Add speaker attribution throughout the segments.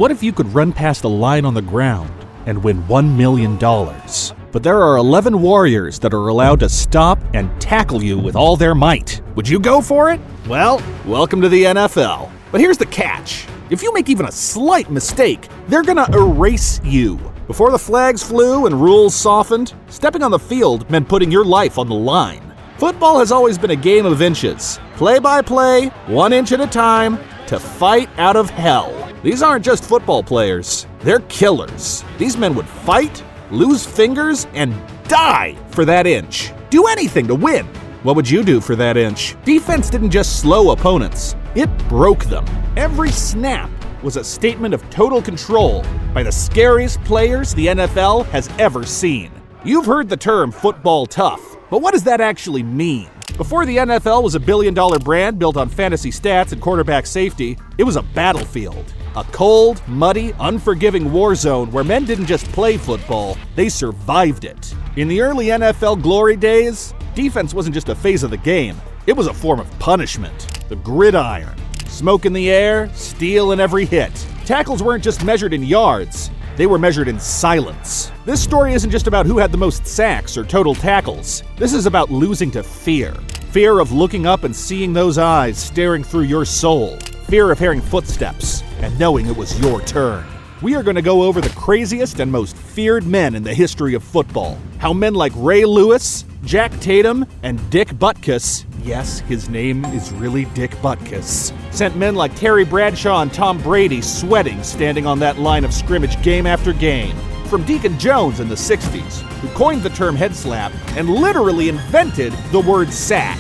Speaker 1: What if you could run past a line on the ground and win $1 million? But there are 11 warriors that are allowed to stop and tackle you with all their might. Would you go for it? Well, welcome to the NFL. But here's the catch. If you make even a slight mistake, they're gonna erase you. Before the flags flew and rules softened, stepping on the field meant putting your life on the line. Football has always been a game of inches. Play by play, 1 inch at a time, to fight out of hell. These aren't just football players, they're killers. These men would fight, lose fingers, and die for that inch. Do anything to win. What would you do for that inch? Defense didn't just slow opponents, it broke them. Every snap was a statement of total control by the scariest players the NFL has ever seen. You've heard the term football tough, but what does that actually mean? Before the NFL was a billion-dollar brand built on fantasy stats and quarterback safety, it was a battlefield. A cold, muddy, unforgiving warzone where men didn't just play football, they survived it. In the early NFL glory days, defense wasn't just a phase of the game, it was a form of punishment. The gridiron. Smoke in the air, steel in every hit. Tackles weren't just measured in yards, they were measured in silence. This story isn't just about who had the most sacks or total tackles. This is about losing to fear. Fear of looking up and seeing those eyes staring through your soul. Fear of hearing footsteps and knowing it was your turn. We are going to go over the craziest and most feared men in the history of football. How men like Ray Lewis, Jack Tatum, and Dick Butkus, yes, his name is really Dick Butkus, sent men like Terry Bradshaw and Tom Brady sweating standing on that line of scrimmage game after game. From Deacon Jones in the 60s, who coined the term head slap and literally invented the word sack.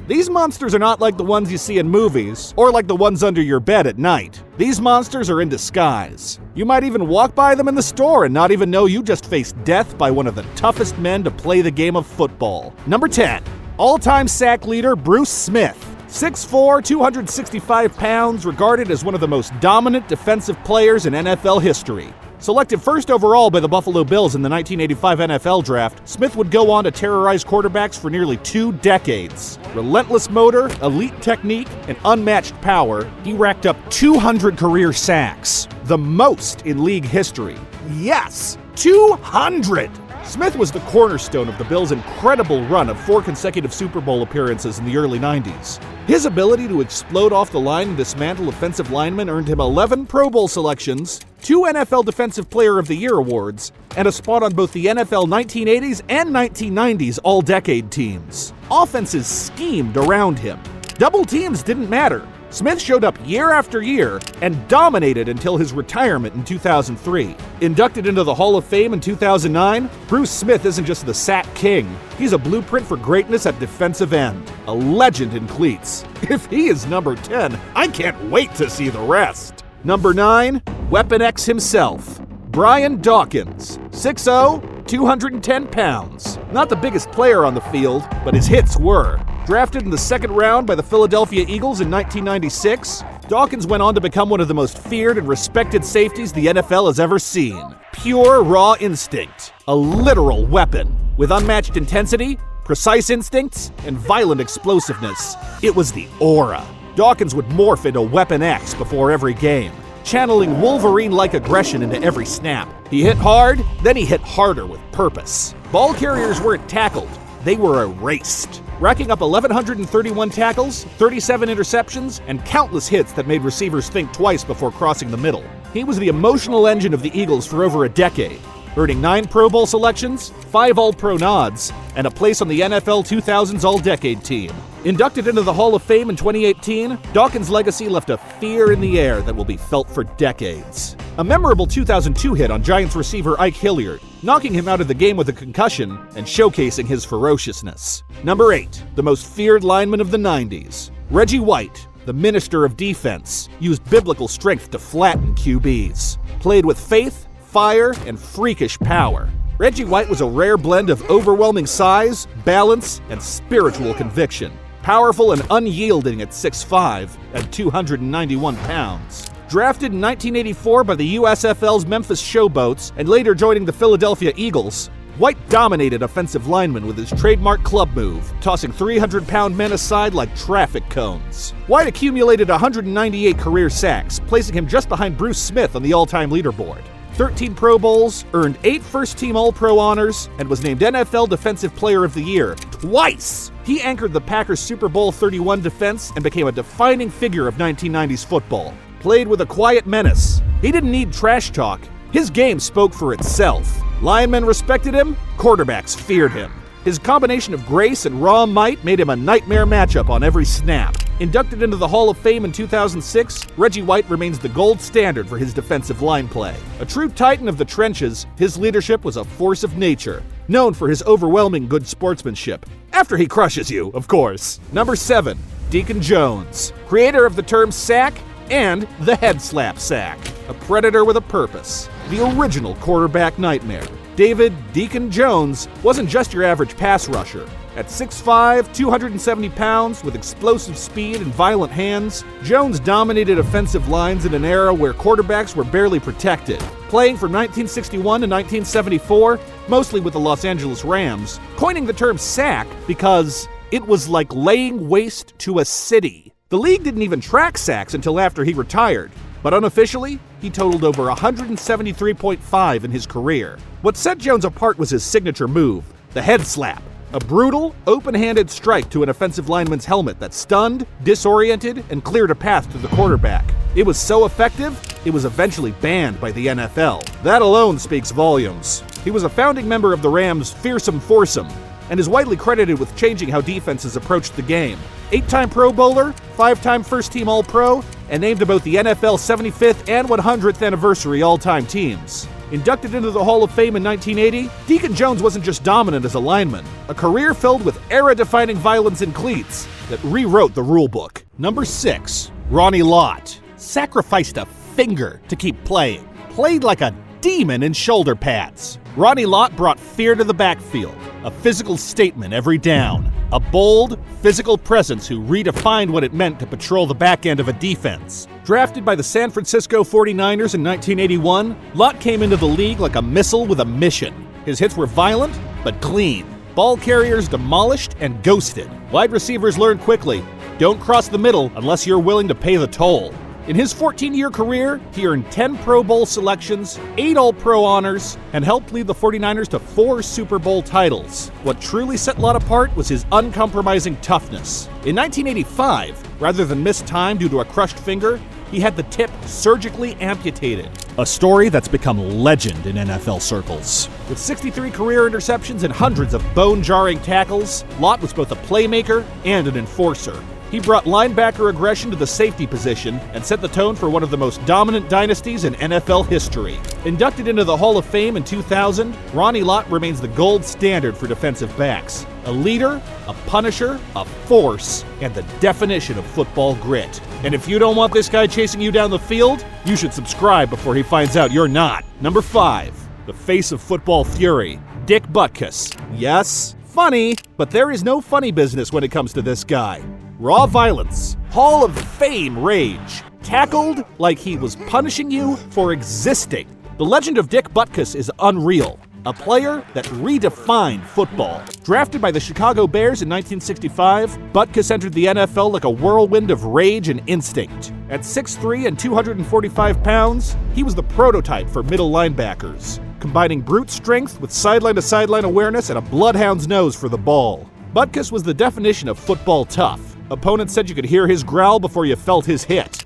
Speaker 1: These monsters are not like the ones you see in movies, or like the ones under your bed at night. These monsters are in disguise. You might even walk by them in the store and not even know you just faced death by one of the toughest men to play the game of football. Number 10, all-time sack leader Bruce Smith. 6'4", 265 pounds, regarded as one of the most dominant defensive players in NFL history. Selected first overall by the Buffalo Bills in the 1985 NFL Draft, Smith would go on to terrorize quarterbacks for nearly 2 decades. Relentless motor, elite technique, and unmatched power, he racked up 200 career sacks, the most in league history. Yes, 200! Smith was the cornerstone of the Bills' incredible run of 4 consecutive Super Bowl appearances in the early 90s. His ability to explode off the line and dismantle offensive linemen earned him 11 Pro Bowl selections, 2 NFL Defensive Player of the Year awards, and a spot on both the NFL 1980s and 1990s All-Decade teams. Offenses schemed around him. Double teams didn't matter. Smith showed up year after year and dominated until his retirement in 2003. Inducted into the Hall of Fame in 2009, Bruce Smith isn't just the sack king. He's a blueprint for greatness at defensive end. A legend in cleats. If he is number 10, I can't wait to see the rest. Number 9, Weapon X himself, Brian Dawkins. 6'0", 210 pounds. Not the biggest player on the field, but his hits were. Drafted in the 2nd round by the Philadelphia Eagles in 1996, Dawkins went on to become one of the most feared and respected safeties the NFL has ever seen. Pure raw instinct, a literal weapon. With unmatched intensity, precise instincts, and violent explosiveness, it was the aura. Dawkins would morph into Weapon X before every game, channeling Wolverine-like aggression into every snap. He hit hard, then he hit harder with purpose. Ball carriers weren't tackled, they were erased. Racking up 1,131 tackles, 37 interceptions, and countless hits that made receivers think twice before crossing the middle. He was the emotional engine of the Eagles for over a decade, earning 9 Pro Bowl selections, 5 All-Pro nods, and a place on the NFL 2000's All-Decade team. Inducted into the Hall of Fame in 2018, Dawkins' legacy left a fear in the air that will be felt for decades. A memorable 2002 hit on Giants receiver Ike Hilliard, knocking him out of the game with a concussion and showcasing his ferociousness. Number 8, the most feared lineman of the 90s. Reggie White, the minister of defense, used biblical strength to flatten QBs. Played with faith, fire, and freakish power. Reggie White was a rare blend of overwhelming size, balance, and spiritual conviction. Powerful and unyielding at 6'5" and 291 pounds. Drafted in 1984 by the USFL's Memphis Showboats and later joining the Philadelphia Eagles, White dominated offensive linemen with his trademark club move, tossing 300-pound men aside like traffic cones. White accumulated 198 career sacks, placing him just behind Bruce Smith on the all-time leaderboard. 13 Pro Bowls, earned 8 first-team All-Pro honors, and was named NFL Defensive Player of the Year twice. He anchored the Packers' Super Bowl 31 defense and became a defining figure of 1990s football. Played with a quiet menace. He didn't need trash talk. His game spoke for itself. Linemen respected him, quarterbacks feared him. His combination of grace and raw might made him a nightmare matchup on every snap. Inducted into the Hall of Fame in 2006, Reggie White remains the gold standard for his defensive line play. A true titan of the trenches, his leadership was a force of nature, known for his overwhelming good sportsmanship. After he crushes you, of course. Number 7, Deacon Jones, creator of the term sack and the head slap sack. A predator with a purpose. The original quarterback nightmare. David Deacon Jones wasn't just your average pass rusher. At 6'5", 270 pounds, with explosive speed and violent hands, Jones dominated offensive lines in an era where quarterbacks were barely protected. Playing from 1961 to 1974, mostly with the Los Angeles Rams, coining the term sack because it was like laying waste to a city. The league didn't even track sacks until after he retired, but unofficially, he totaled over 173.5 in his career. What set Jones apart was his signature move, the head slap. A brutal, open-handed strike to an offensive lineman's helmet that stunned, disoriented, and cleared a path to the quarterback. It was so effective, it was eventually banned by the NFL. That alone speaks volumes. He was a founding member of the Rams' fearsome foursome, and is widely credited with changing how defenses approached the game. 8-time Pro Bowler, 5-time first-team All-Pro, and named to both the NFL 75th and 100th anniversary all-time teams. Inducted into the Hall of Fame in 1980, Deacon Jones wasn't just dominant as a lineman, a career filled with era-defining violence in cleats that rewrote the rulebook. Number 6, Ronnie Lott. Sacrificed a finger to keep playing. Played like a demon in shoulder pads. Ronnie Lott brought fear to the backfield, a physical statement every down. A bold, physical presence who redefined what it meant to patrol the back end of a defense. Drafted by the San Francisco 49ers in 1981, Lott came into the league like a missile with a mission. His hits were violent, but clean. Ball carriers demolished and ghosted. Wide receivers learned quickly, don't cross the middle unless you're willing to pay the toll. In his 14-year career, he earned 10 Pro Bowl selections, 8 All-Pro honors, and helped lead the 49ers to 4 Super Bowl titles. What truly set Lott apart was his uncompromising toughness. In 1985, rather than miss time due to a crushed finger, he had the tip surgically amputated. A story that's become legend in NFL circles. With 63 career interceptions and hundreds of bone-jarring tackles, Lott was both a playmaker and an enforcer. He brought linebacker aggression to the safety position and set the tone for one of the most dominant dynasties in NFL history. Inducted into the Hall of Fame in 2000, Ronnie Lott remains the gold standard for defensive backs. A leader, a punisher, a force, and the definition of football grit. And if you don't want this guy chasing you down the field, you should subscribe before he finds out you're not. Number 5, the face of football fury, Dick Butkus. Yes, funny, but there is no funny business when it comes to this guy. Raw violence, Hall of Fame rage, tackled like he was punishing you for existing. The legend of Dick Butkus is unreal. A player that redefined football. Drafted by the Chicago Bears in 1965, Butkus entered the NFL like a whirlwind of rage and instinct. At 6'3" and 245 pounds, he was the prototype for middle linebackers, combining brute strength with sideline-to-sideline awareness and a bloodhound's nose for the ball. Butkus was the definition of football tough. Opponents said you could hear his growl before you felt his hit.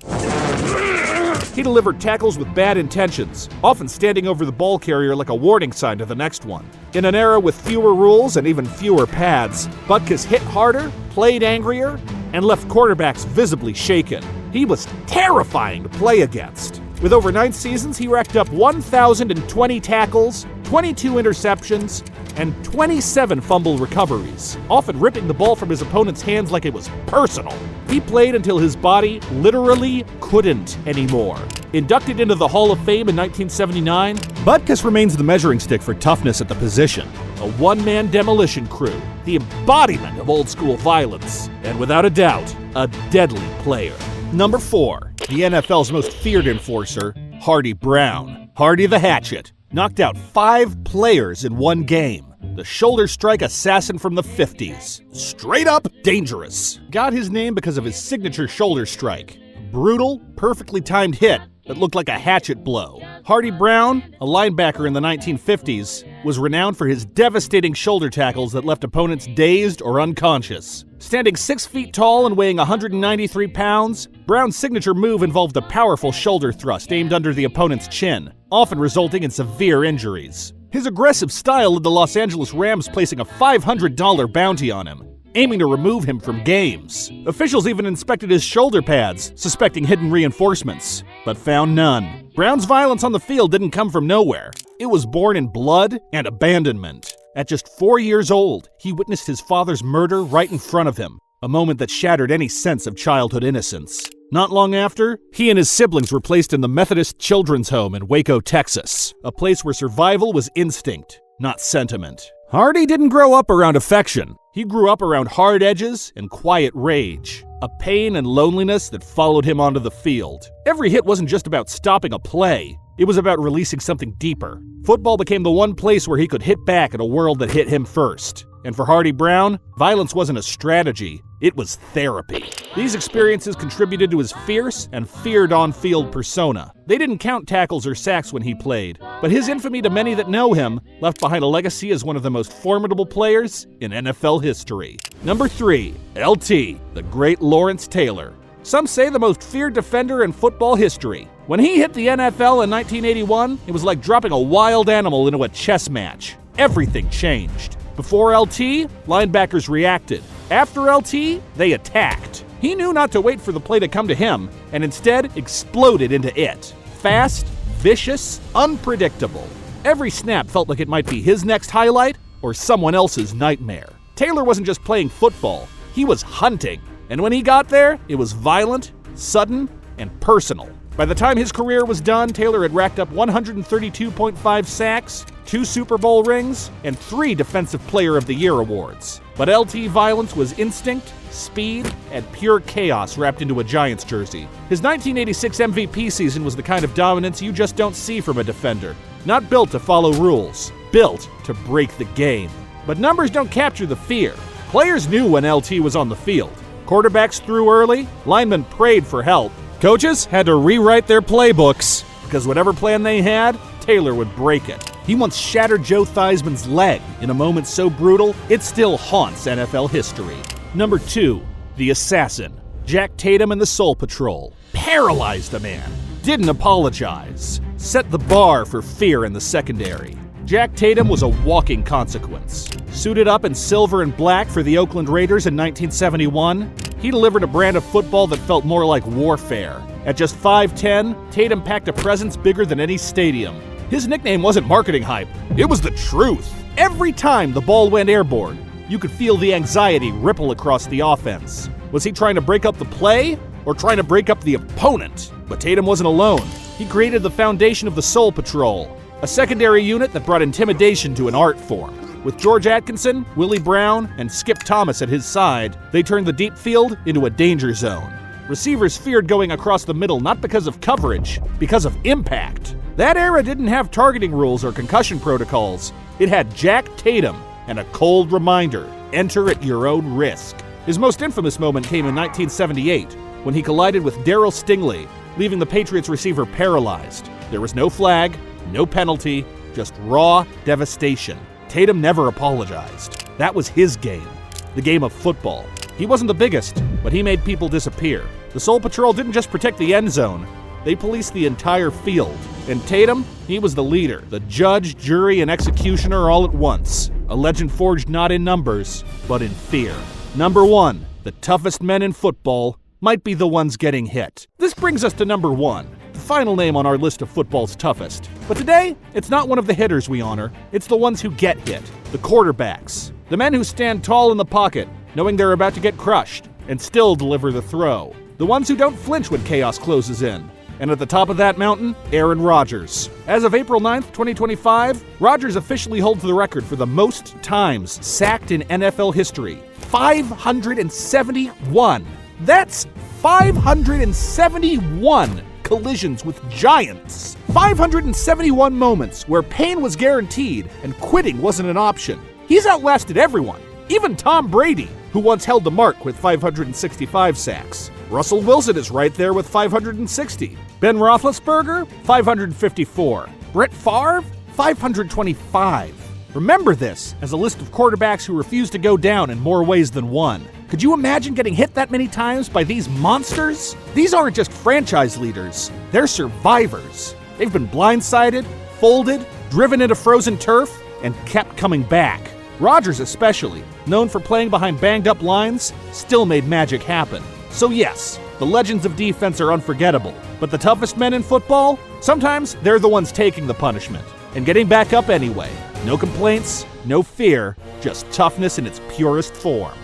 Speaker 1: He delivered tackles with bad intentions, often standing over the ball carrier like a warning sign to the next one. In an era with fewer rules and even fewer pads, Butkus hit harder, played angrier, and left quarterbacks visibly shaken. He was terrifying to play against. With over 9 seasons, he racked up 1,020 tackles, 22 interceptions, and 27 fumble recoveries, often ripping the ball from his opponent's hands like it was personal. He played until his body literally couldn't anymore. Inducted into the Hall of Fame in 1979, Butkus remains the measuring stick for toughness at the position. A one-man demolition crew, the embodiment of old-school violence, and without a doubt, a deadly player. Number 4, the NFL's most feared enforcer, Hardy Brown. Hardy the Hatchet. knocked out 5 players in one game. The shoulder strike assassin from the 50s. Straight up dangerous. Got his name because of his signature shoulder strike. A brutal, perfectly timed hit that looked like a hatchet blow. Hardy Brown, a linebacker in the 1950s, was renowned for his devastating shoulder tackles that left opponents dazed or unconscious. Standing 6 feet tall and weighing 193 pounds, Brown's signature move involved a powerful shoulder thrust aimed under the opponent's chin, often resulting in severe injuries. His aggressive style led the Los Angeles Rams placing a $500 bounty on him, aiming to remove him from games. Officials even inspected his shoulder pads, suspecting hidden reinforcements, but found none. Brown's violence on the field didn't come from nowhere. It was born in blood and abandonment. At just 4 years old, he witnessed his father's murder right in front of him, a moment that shattered any sense of childhood innocence. Not long after, he and his siblings were placed in the Methodist Children's Home in Waco, Texas, a place where survival was instinct, not sentiment. Hardy didn't grow up around affection. He grew up around hard edges and quiet rage, a pain and loneliness that followed him onto the field. Every hit wasn't just about stopping a play. It was about releasing something deeper. Football became the one place where he could hit back at a world that hit him first. And for Hardy Brown, violence wasn't a strategy, it was therapy. These experiences contributed to his fierce and feared on-field persona. They didn't count tackles or sacks when he played, but his infamy to many that know him left behind a legacy as one of the most formidable players in NFL history. Number 3, LT, the great Lawrence Taylor. Some say the most feared defender in football history. When he hit the NFL in 1981, it was like dropping a wild animal into a chess match. Everything changed. Before LT, linebackers reacted. After LT, they attacked. He knew not to wait for the play to come to him, and instead exploded into it. Fast, vicious, unpredictable. Every snap felt like it might be his next highlight or someone else's nightmare. Taylor wasn't just playing football, he was hunting. And when he got there, it was violent, sudden, and personal. By the time his career was done, Taylor had racked up 132.5 sacks, 2 Super Bowl rings, and 3 Defensive Player of the Year awards. But LT violence was instinct, speed, and pure chaos wrapped into a Giants jersey. His 1986 MVP season was the kind of dominance you just don't see from a defender. Not built to follow rules, built to break the game. But numbers don't capture the fear. Players knew when LT was on the field. Quarterbacks threw early, linemen prayed for help. Coaches had to rewrite their playbooks, because whatever plan they had, Taylor would break it. He once shattered Joe Theismann's leg in a moment so brutal, it still haunts NFL history. Number 2, the assassin. Jack Tatum and the Soul Patrol. Paralyzed a man. Didn't apologize. Set the bar for fear in the secondary. Jack Tatum was a walking consequence. Suited up in silver and black for the Oakland Raiders in 1971, he delivered a brand of football that felt more like warfare. At just 5'10", Tatum packed a presence bigger than any stadium. His nickname wasn't marketing hype, it was the truth. Every time the ball went airborne, you could feel the anxiety ripple across the offense. Was he trying to break up the play or trying to break up the opponent? But Tatum wasn't alone. He created the foundation of the Soul Patrol, a secondary unit that brought intimidation to an art form. With George Atkinson, Willie Brown, and Skip Thomas at his side, they turned the deep field into a danger zone. Receivers feared going across the middle not because of coverage, because of impact. That era didn't have targeting rules or concussion protocols. It had Jack Tatum and a cold reminder, enter at your own risk. His most infamous moment came in 1978, when he collided with Darryl Stingley, leaving the Patriots receiver paralyzed. There was no flag, no penalty, just raw devastation. Tatum never apologized. That was his game, the game of football. He wasn't the biggest, but he made people disappear. The Soul Patrol didn't just protect the end zone, they policed the entire field. And Tatum, he was the leader, the judge, jury, and executioner all at once. A legend forged not in numbers, but in fear. Number 1, the toughest men in football might be the ones getting hit. This brings us to number 1. The final name on our list of football's toughest. But today, it's not one of the hitters we honor, it's the ones who get hit, the quarterbacks. The men who stand tall in the pocket, knowing they're about to get crushed, and still deliver the throw. The ones who don't flinch when chaos closes in. And at the top of that mountain, Aaron Rodgers. As of April 9th, 2025, Rodgers officially holds the record for the most times sacked in NFL history. 571. That's 571. collisions with giants. 571 moments where pain was guaranteed and quitting wasn't an option. He's outlasted everyone, even Tom Brady, who once held the mark with 565 sacks. Russell Wilson is right there with 560. Ben Roethlisberger, 554. Brett Favre, 525. Remember this as a list of quarterbacks who refuse to go down in more ways than one. Could you imagine getting hit that many times by these monsters? These aren't just franchise leaders, they're survivors. They've been blindsided, folded, driven into frozen turf, and kept coming back. Rodgers especially, known for playing behind banged-up lines, still made magic happen. So yes, the legends of defense are unforgettable, but the toughest men in football? Sometimes they're the ones taking the punishment and getting back up anyway. No complaints, no fear, just toughness in its purest form.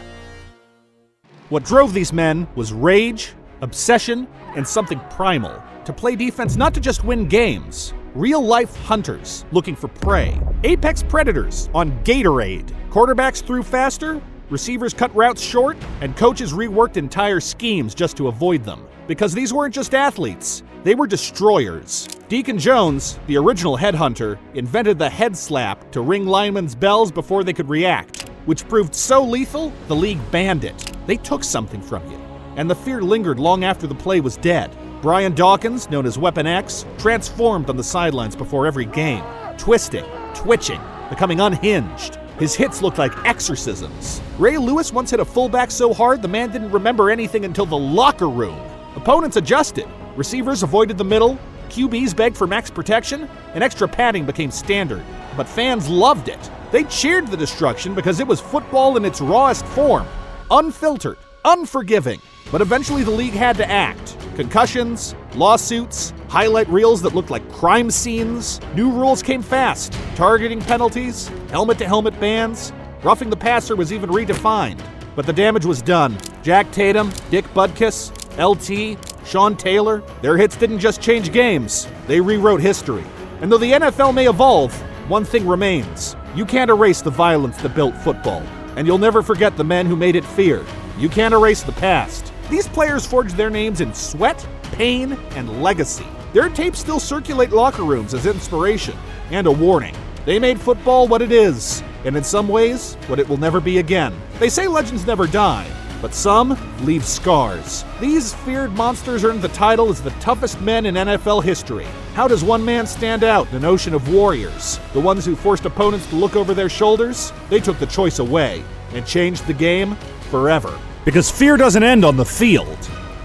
Speaker 1: What drove these men was rage, obsession, and something primal. To play defense not to just win games. Real-life hunters looking for prey. Apex predators on Gatorade. Quarterbacks threw faster, receivers cut routes short, and coaches reworked entire schemes just to avoid them. Because these weren't just athletes, they were destroyers. Deacon Jones, the original headhunter, invented the head slap to ring linemen's bells before they could react, which proved so lethal, the league banned it. They took something from you, and the fear lingered long after the play was dead. Brian Dawkins, known as Weapon X, transformed on the sidelines before every game, twisting, twitching, becoming unhinged. His hits looked like exorcisms. Ray Lewis once hit a fullback so hard the man didn't remember anything until the locker room. Opponents adjusted. Receivers avoided the middle, QBs begged for max protection, and extra padding became standard. But fans loved it. They cheered the destruction because it was football in its rawest form. Unfiltered, unforgiving. But eventually the league had to act. Concussions, lawsuits, highlight reels that looked like crime scenes. New rules came fast. Targeting penalties, helmet-to-helmet bans. Roughing the passer was even redefined. But the damage was done. Jack Tatum, Dick Butkus, LT, Sean Taylor, their hits didn't just change games, they rewrote history. And though the NFL may evolve, one thing remains. You can't erase the violence that built football, and you'll never forget the men who made it feared. You can't erase the past. These players forged their names in sweat, pain, and legacy. Their tapes still circulate locker rooms as inspiration and a warning. They made football what it is, and in some ways, what it will never be again. They say legends never die, but some leave scars. These feared monsters earned the title as the toughest men in NFL history. How does one man stand out in an ocean of warriors? The ones who forced opponents to look over their shoulders? They took the choice away and changed the game forever. Because fear doesn't end on the field.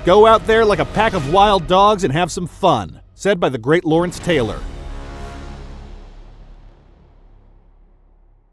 Speaker 1: Go out there like a pack of wild dogs and have some fun. Said by the great Lawrence Taylor.